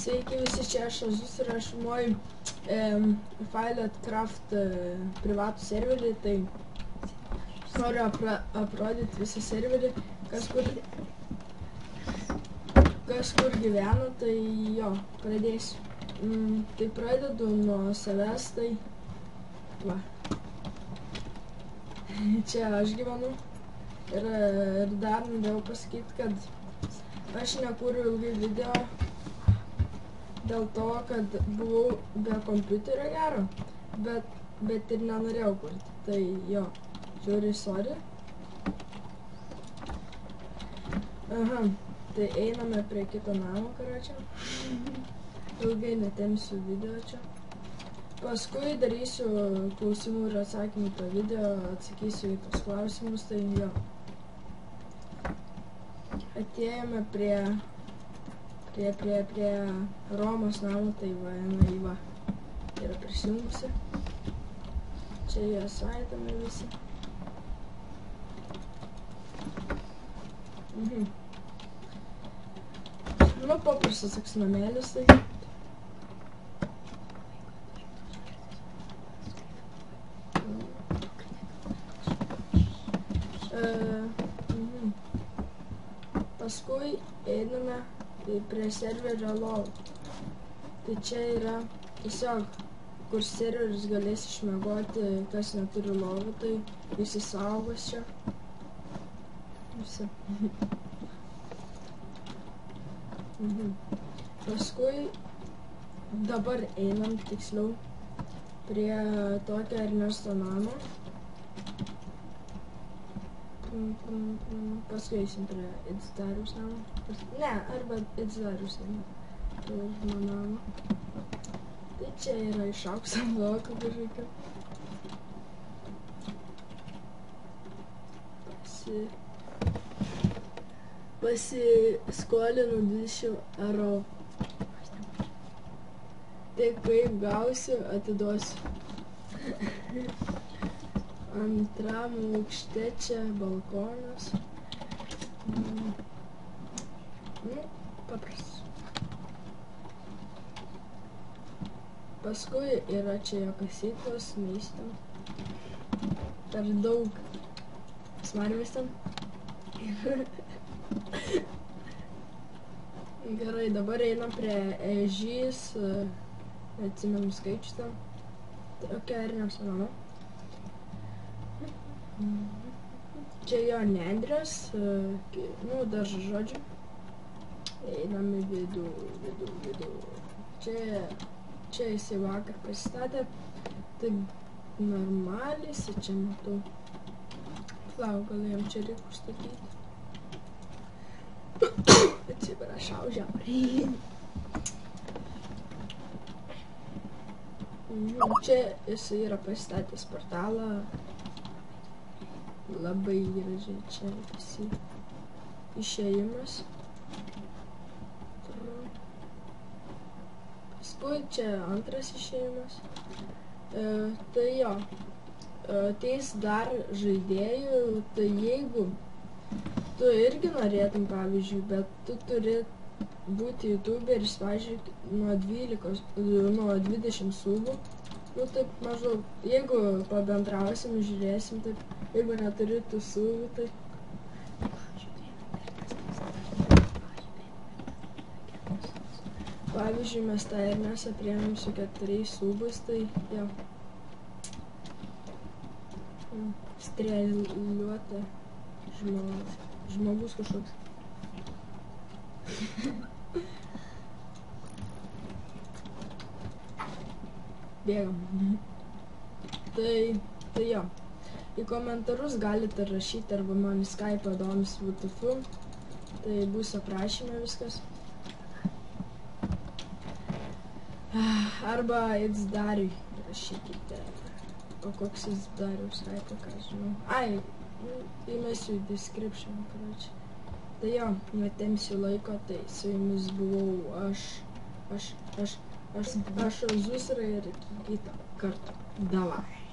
Sveiki visi, čia aš Azus ir aš filmuoju Filetcraft privatų serverį, tai noriu aprodyti visą serverį, kas kur gyvena, tai jo, pradėsiu. Tai pradedu nuo savęs, tai va. Čia aš gyvenu ir dar norėjau pasakyti, kad aš nekūriu ilgai video dėl to, kad buvau be kompiuterio gero, bet ir nenorėjau kurti, tai jo, žiūri, sorry. Aha, tai einame prie kito namo, karočią. Ilgai netempsiu video čia. Paskui darysiu klausimų ir atsakymų to video, atsakysiu į tos klausimus, tai jo. Atėjome prie Romos namo, tai va, jinai va, yra prisijungusi. Čia jie saitami visi. Nu, paprastas toks namėlis, tai. Paskui einame prie serverio lovų. Tai čia yra tiesiog, kur serveris galės išmiegoti, kas neturi lovų, tai visi saugos čia. Visi. Paskui dabar einam tiksliau prie tokio Ernesto namo. Paskui eisim prie Idzidariaus namo. Ne, arba Idzidariaus namo. Pirmo namo. Tai čia yra iš aukso bloko kažkokio. Pasiskolinu 20 eurų. Tai kaip gausiu, atiduosiu. Antram aukšte čia balkonas. Paprastas. Paskui yra čia jo kasyklos, neįstam. Per daug smarvės ten. Gerai, dabar einam prie ežys, neatsimenu skaičių ten. Tokia Ernesto namo. Čia jo nendrės, nu, dažo žodžiu. Einam į vidų. Čia jisai vakar pasistatė. Tai normaliai, čia matau. Plau, gal jam čia reikia užstatyti. Atsiprašau, žiauriai. Čia jisai yra pasistatęs portalą. Labai gražiai čia visi išėjimas. Paskui čia antras išėjimas. Tai jo, ateis dar žaidėjų, tai jeigu tu irgi norėtum, pavyzdžiui, bet tu turi būti youtuberis, pavyzdžiui, nuo 20 subų. Nu taip maždaug, jeigu pabendrausim, žiūrėsim, taip, jeigu neturi tų subų, tai... Pavyzdžiui, mes tą Ernesą priėmėm su 4 subais, tai jau. Strėliuota žmogus kažkoks. Bėgam. Tai jo. Į komentarus galite rašyti arba man į Skype Adomis WTF. Tai bus aprašyme viskas. Arba Idzidariui rašykite. O koks Idzidariaus Skype, ką žinau. Ai, įmesiu į description, karočią. Tai jo, netempsiu laiko, tai su jumis buvau aš Azus ir iki kito karto. Davai.